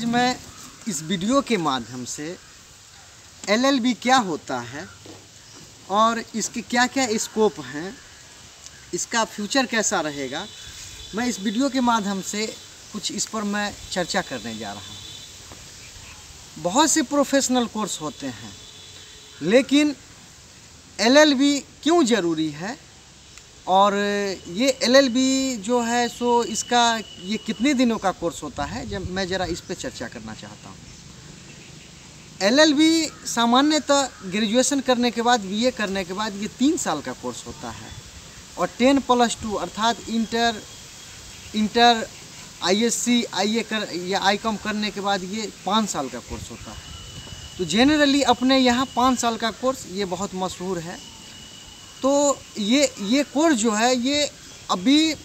मैं इस वीडियो के माध्यम से एलएलबी क्या होता है और इसके क्या क्या स्कोप हैं, इसका फ्यूचर कैसा रहेगा, मैं इस वीडियो के माध्यम से कुछ इस पर मैं चर्चा करने जा रहा हूँ। बहुत से प्रोफेशनल कोर्स होते हैं, लेकिन एलएलबी क्यों ज़रूरी है और ये एलएलबी जो है सो इसका ये कितने दिनों का कोर्स होता है, जब मैं ज़रा इस पे चर्चा करना चाहता हूँ। एलएलबी सामान्यतः ग्रेजुएशन करने के बाद बीए करने के बाद ये 3 साल का कोर्स होता है और 10+2 अर्थात इंटर आईएससी आईए कर या आईकॉम करने के बाद ये 5 साल का कोर्स होता है। तो जेनरली अपने यहाँ 5 साल का कोर्स ये बहुत मशहूर है। तो ये कोर्स जो है ये अभी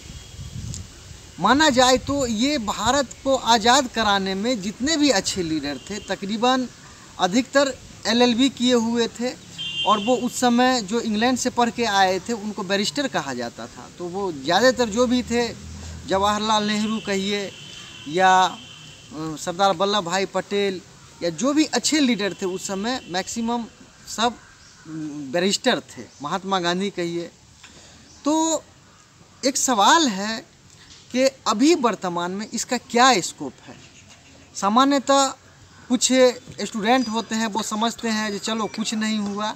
माना जाए तो ये भारत को आज़ाद कराने में जितने भी अच्छे लीडर थे तकरीबन अधिकतर एलएलबी किए हुए थे और वो उस समय जो इंग्लैंड से पढ़ के आए थे उनको बैरिस्टर कहा जाता था। तो वो ज़्यादातर जो भी थे, जवाहरलाल नेहरू कहिए या सरदार वल्लभ भाई पटेल या जो भी अच्छे लीडर थे उस समय मैक्सिमम सब बैरिस्टर थे, महात्मा गांधी कहिए। तो एक सवाल है कि अभी वर्तमान में इसका क्या स्कोप है। सामान्यतः कुछ स्टूडेंट होते हैं वो समझते हैं कि चलो कुछ नहीं हुआ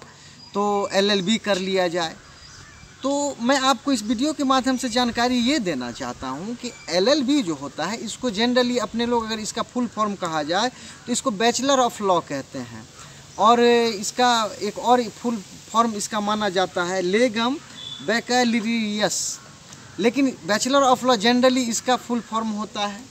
तो एलएलबी कर लिया जाए। तो मैं आपको इस वीडियो के माध्यम से जानकारी ये देना चाहता हूँ कि एलएलबी जो होता है इसको जनरली अपने लोग अगर इसका फुल फॉर्म कहा जाए तो इसको बैचलर ऑफ लॉ कहते हैं और इसका एक और फुल फॉर्म इसका माना जाता है लेगम बैकैलिरियस, लेकिन बैचलर ऑफ लॉ जनरली इसका फुल फॉर्म होता है।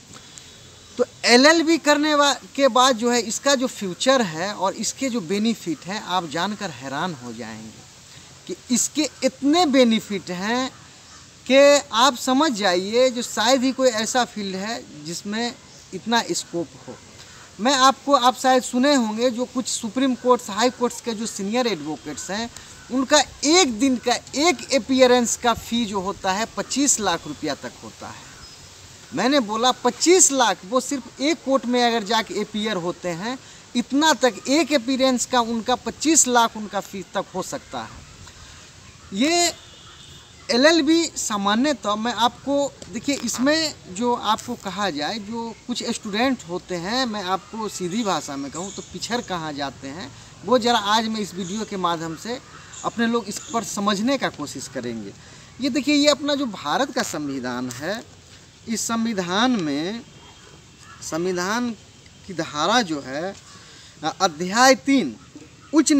तो एलएलबी करने के बाद जो है इसका जो फ्यूचर है और इसके जो बेनिफिट हैं आप जानकर हैरान हो जाएंगे कि इसके इतने बेनिफिट हैं कि आप समझ जाइए जो शायद ही कोई ऐसा फील्ड है जिसमें इतना स्कोप हो। आप शायद सुने होंगे जो कुछ सुप्रीम कोर्ट्स हाई कोर्ट्स के जो सीनियर एडवोकेट्स हैं उनका एक दिन का एक अपीयरेंस का फ़ी जो होता है 25 लाख रुपया तक होता है। मैंने बोला 25 लाख, वो सिर्फ एक कोर्ट में अगर जाके अपीयर होते हैं इतना तक एक अपीयरेंस का उनका 25 लाख उनका फ़ी तक हो सकता है। ये एलएलबी सामान्यतः मैं आपको देखिए इसमें जो आपको कहा जाए जो कुछ स्टूडेंट होते हैं, मैं आपको सीधी भाषा में कहूँ तो पिछड़ कहाँ जाते हैं वो ज़रा आज मैं इस वीडियो के माध्यम से अपने लोग इस पर समझने का कोशिश करेंगे। ये देखिए ये अपना जो भारत का संविधान है, इस संविधान में संविधान की धारा जो है अध्याय 3 उच्च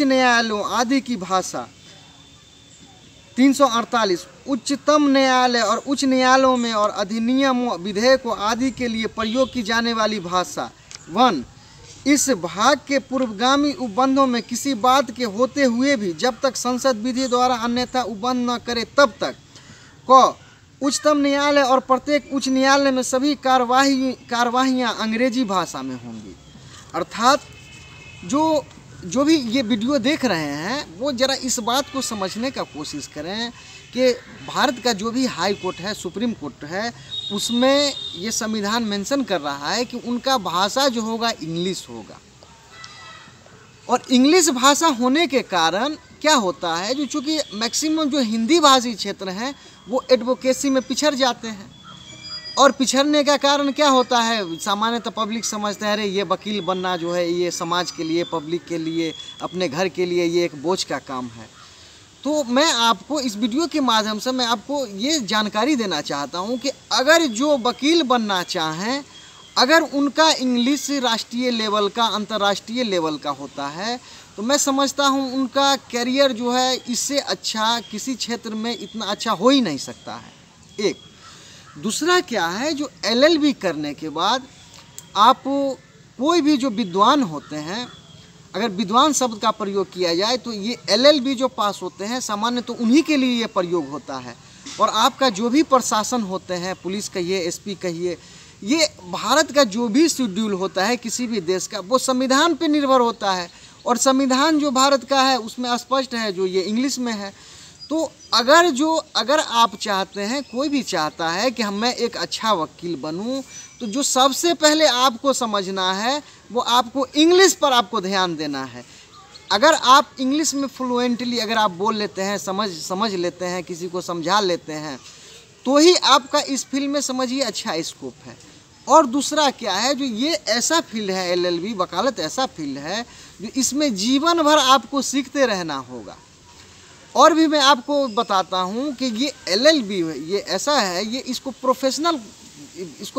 न्यायालयों आदि की भाषा 348 उच्चतम न्यायालय और उच्च न्यायालयों में और अधिनियमों विधेयकों आदि के लिए प्रयोग की जाने वाली भाषा 1 इस भाग के पूर्वगामी उपबंधों में किसी बात के होते हुए भी जब तक संसद विधि द्वारा अन्यथा उपबंध न करे तब तक क उच्चतम न्यायालय और प्रत्येक उच्च न्यायालय में सभी कार्यवाहियाँ अंग्रेजी भाषा में होंगी। अर्थात जो भी ये वीडियो देख रहे हैं वो ज़रा इस बात को समझने का कोशिश करें कि भारत का जो भी हाई कोर्ट है, सुप्रीम कोर्ट है, उसमें ये संविधान मेंशन कर रहा है कि उनका भाषा जो होगा इंग्लिश होगा। और इंग्लिश भाषा होने के कारण क्या होता है जो चूँकि मैक्सिमम जो हिंदी भाषी क्षेत्र हैं वो एडवोकेसी में पिछड़ जाते हैं और पिछड़ने का कारण क्या होता है, सामान्यतः पब्लिक समझते हैं अरे ये वकील बनना जो है ये समाज के लिए, पब्लिक के लिए, अपने घर के लिए ये एक बोझ का काम है। तो मैं आपको इस वीडियो के माध्यम से मैं आपको ये जानकारी देना चाहता हूँ कि अगर जो वकील बनना चाहें, अगर उनका इंग्लिश राष्ट्रीय लेवल का, अंतर्राष्ट्रीय लेवल का होता है तो मैं समझता हूँ उनका करियर जो है इससे अच्छा किसी क्षेत्र में इतना अच्छा हो ही नहीं सकता है। एक दूसरा क्या है, जो एलएलबी करने के बाद आप कोई भी जो विद्वान होते हैं, अगर विद्वान शब्द का प्रयोग किया जाए तो ये एलएलबी जो पास होते हैं सामान्य तो उन्हीं के लिए ये प्रयोग होता है। और आपका जो भी प्रशासन होते हैं, पुलिस कहिए, एसपी कहिए, ये भारत का जो भी शेड्यूल होता है किसी भी देश का वो संविधान पे निर्भर होता है और संविधान जो भारत का है उसमें स्पष्ट है जो ये इंग्लिश में है। तो अगर आप चाहते हैं, कोई भी चाहता है कि मैं एक अच्छा वकील बनूं, तो जो सबसे पहले आपको समझना है वो आपको इंग्लिश पर आपको ध्यान देना है। अगर आप इंग्लिश में फ्लुएंटली अगर आप बोल लेते हैं, समझ लेते हैं, किसी को समझा लेते हैं, तो ही आपका इस फील्ड में समझिए अच्छा स्कोप है। और दूसरा क्या है, जो ये ऐसा फील्ड है LLB वकालत ऐसा फील्ड है जो इसमें जीवन भर आपको सीखते रहना होगा। और भी मैं आपको बताता हूँ कि ये LLB ये ऐसा है, ये इसको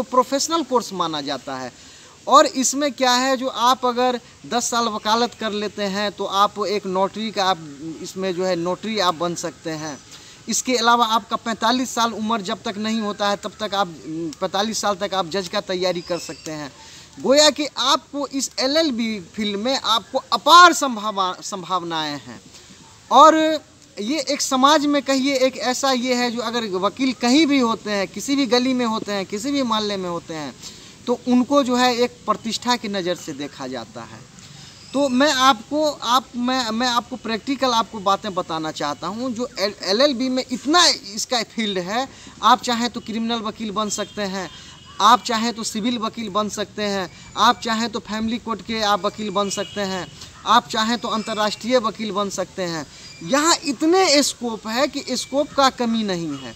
प्रोफेशनल कोर्स माना जाता है। और इसमें क्या है, जो आप अगर 10 साल वकालत कर लेते हैं तो आप एक नोटरी का आप इसमें जो है नोटरी आप बन सकते हैं। इसके अलावा आपका 45 साल उम्र जब तक नहीं होता है तब तक आप 45 साल तक आप जज का तैयारी कर सकते हैं। गोया कि आपको इस LLB फील्ड में आपको अपार संभावनाएं हैं। और ये एक समाज में कहिए एक ऐसा ये है, जो अगर वकील कहीं भी होते हैं, किसी भी गली में होते हैं, किसी भी मोहल्ले में होते हैं, तो उनको जो है एक प्रतिष्ठा की नज़र से देखा जाता है। तो मैं आपको प्रैक्टिकल आपको बातें बताना चाहता हूँ। जो LLB में इतना इसका फील्ड है, आप चाहें तो क्रिमिनल वकील बन सकते हैं, आप चाहें तो सिविल वकील बन सकते हैं, आप चाहें तो फैमिली कोर्ट के आप वकील बन सकते हैं, आप चाहें तो अंतर्राष्ट्रीय वकील बन सकते हैं। यहाँ इतने स्कोप है कि स्कोप का कमी नहीं है।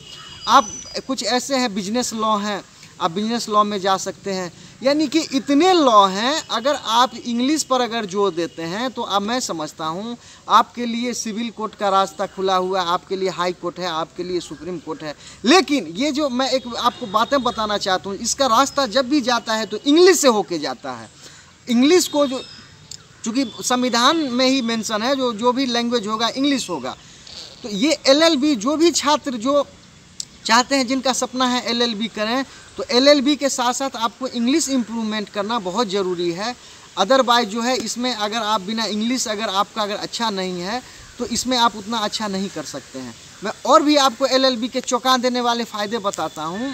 आप कुछ ऐसे हैं, बिजनेस लॉ हैं, आप बिजनेस लॉ में जा सकते हैं। यानी कि इतने लॉ हैं, अगर आप इंग्लिश पर अगर जोर देते हैं तो अब मैं समझता हूँ आपके लिए सिविल कोर्ट का रास्ता खुला हुआ है, आपके लिए हाई कोर्ट है, आपके लिए सुप्रीम कोर्ट है। लेकिन ये जो मैं एक आपको बातें बताना चाहता हूँ, इसका रास्ता जब भी जाता है तो इंग्लिश से होके जाता है। इंग्लिश को जो चूँकि संविधान में ही मेंशन है, जो भी लैंग्वेज होगा इंग्लिश होगा। तो ये LLB जो भी छात्र जो चाहते हैं, जिनका सपना है LLB करें, तो LLB के साथ साथ आपको इंग्लिश इम्प्रूवमेंट करना बहुत ज़रूरी है। अदरवाइज जो है इसमें अगर आप बिना इंग्लिश अगर आपका अगर अच्छा नहीं है तो इसमें आप उतना अच्छा नहीं कर सकते हैं। मैं और भी आपको LLB के चौंका देने वाले फ़ायदे बताता हूँ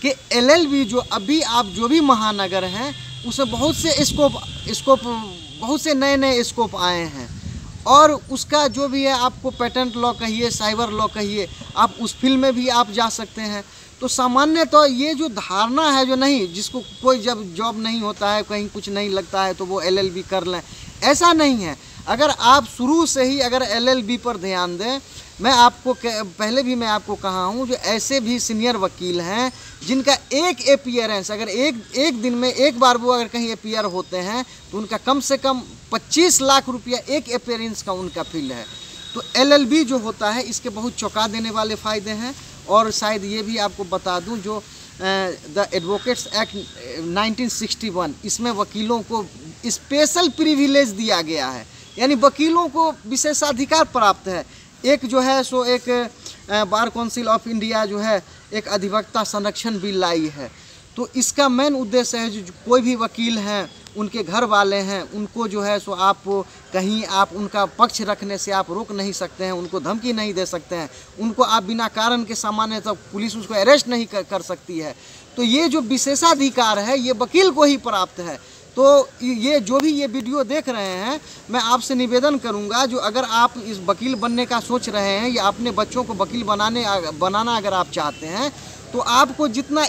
कि LLB जो अभी आप जो भी महानगर हैं उसमें बहुत से स्कोप बहुत से नए स्कोप आए हैं। और उसका जो भी है, आपको पेटेंट लॉ कहिए, साइबर लॉ कहिए, आप उस फील्ड में भी आप जा सकते हैं। तो सामान्य तो ये जो धारणा है, जो नहीं, जिसको कोई जब जॉब नहीं होता है, कहीं कुछ नहीं लगता है तो वो LLB कर लें, ऐसा नहीं है। अगर आप शुरू से ही अगर LLB पर ध्यान दें, मैं आपको पहले भी मैं आपको कहा हूँ, जो ऐसे भी सीनियर वकील हैं जिनका एक अपीयरेंस अगर एक दिन में एक बार वो अगर कहीं अपीयर होते हैं तो उनका कम से कम 25 लाख रुपया एक अपीयरेंस का उनका फील्ड है। तो LLB जो होता है इसके बहुत चौंका देने वाले फ़ायदे हैं। और शायद ये भी आपको बता दूं, जो द एडवोकेट्स एक्ट 1961, इसमें वकीलों को स्पेशल प्रिविलेज दिया गया है, यानी वकीलों को विशेषाधिकार प्राप्त है। एक जो है सो एक बार काउंसिल ऑफ इंडिया जो है एक अधिवक्ता संरक्षण बिल लाई है। तो इसका मेन उद्देश्य है जो कोई भी वकील हैं, उनके घर वाले हैं, उनको जो है सो आप कहीं आप उनका पक्ष रखने से आप रोक नहीं सकते हैं, उनको धमकी नहीं दे सकते हैं, उनको आप बिना कारण के सामान्य तक पुलिस उसको अरेस्ट नहीं कर सकती है। तो ये जो विशेषाधिकार है ये वकील को ही प्राप्त है। तो ये जो भी ये वीडियो देख रहे हैं, मैं आपसे निवेदन करूंगा, जो अगर आप इस वकील बनने का सोच रहे हैं या अपने बच्चों को वकील बनाना अगर आप चाहते हैं, तो आपको जितना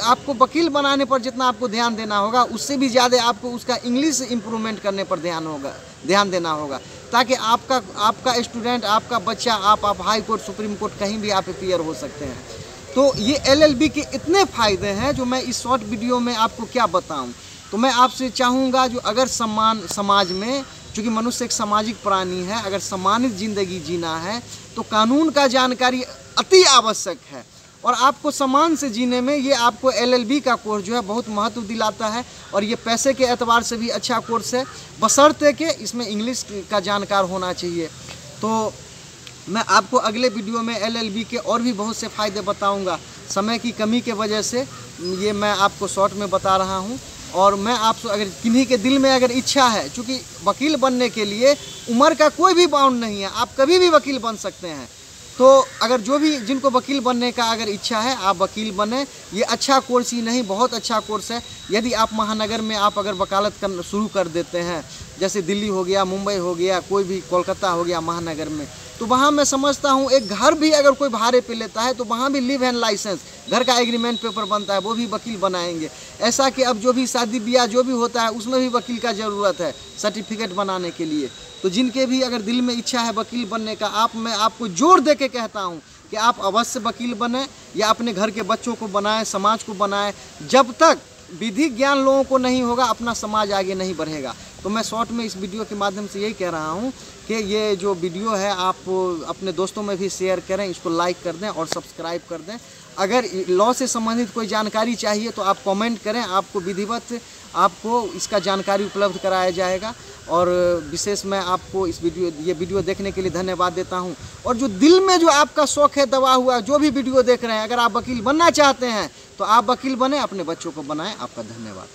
आपको वकील बनाने पर जितना आपको ध्यान देना होगा, उससे भी ज़्यादा आपको उसका इंग्लिश इम्प्रूवमेंट करने पर ध्यान देना होगा, ताकि आपका स्टूडेंट, आपका बच्चा, आप हाई कोर्ट, सुप्रीम कोर्ट कहीं भी आप अपीयर हो सकते हैं। तो ये LLB के इतने फ़ायदे हैं जो मैं इस शॉर्ट वीडियो में आपको क्या बताऊं। तो मैं आपसे चाहूँगा, जो अगर समाज में, चूँकि मनुष्य एक सामाजिक प्राणी है, अगर सम्मानित ज़िंदगी जीना है तो कानून का जानकारी अति आवश्यक है। और आपको सम्मान से जीने में ये आपको LLB का कोर्स जो है बहुत महत्व दिलाता है। और ये पैसे के एतबार से भी अच्छा कोर्स है, बशर्ते कि इसमें इंग्लिश का जानकार होना चाहिए। तो मैं आपको अगले वीडियो में LLB के और भी बहुत से फ़ायदे बताऊंगा। समय की कमी के वजह से ये मैं आपको शॉर्ट में बता रहा हूं। और मैं आपसे, अगर किन्हीं के दिल में अगर इच्छा है, चूँकि वकील बनने के लिए उम्र का कोई भी बाउंड नहीं है, आप कभी भी वकील बन सकते हैं। तो अगर जो भी जिनको वकील बनने का अगर इच्छा है, आप वकील बने। ये अच्छा कोर्स ही नहीं, बहुत अच्छा कोर्स है। यदि आप महानगर में आप अगर वकालत शुरू कर देते हैं, जैसे दिल्ली हो गया, मुंबई हो गया, कोई भी कोलकाता हो गया महानगर में, तो वहाँ मैं समझता हूँ एक घर भी अगर कोई भाड़े पे लेता है तो वहाँ भी लिव एंड लाइसेंस, घर का एग्रीमेंट पेपर बनता है, वो भी वकील बनाएंगे। ऐसा कि अब जो भी शादी ब्याह जो भी होता है उसमें भी वकील का ज़रूरत है सर्टिफिकेट बनाने के लिए। तो जिनके भी अगर दिल में इच्छा है वकील बनने का, मैं आपको जोर दे के कहता हूँ कि आप अवश्य वकील बने या अपने घर के बच्चों को बनाएं, समाज को बनाएं। जब तक विधि ज्ञान लोगों को नहीं होगा अपना समाज आगे नहीं बढ़ेगा। तो मैं शॉर्ट में इस वीडियो के माध्यम से यही कह रहा हूँ कि ये जो वीडियो है आप अपने दोस्तों में भी शेयर करें, इसको लाइक कर दें और सब्सक्राइब कर दें। अगर लॉ से संबंधित कोई जानकारी चाहिए तो आप कमेंट करें, आपको विधिवत आपको इसका जानकारी उपलब्ध कराया जाएगा। और विशेष मैं आपको ये वीडियो देखने के लिए धन्यवाद देता हूं। और जो दिल में जो आपका शौक़ है दबा हुआ, जो भी वीडियो देख रहे हैं, अगर आप वकील बनना चाहते हैं तो आप वकील बने, अपने बच्चों को बनाएं। आपका धन्यवाद।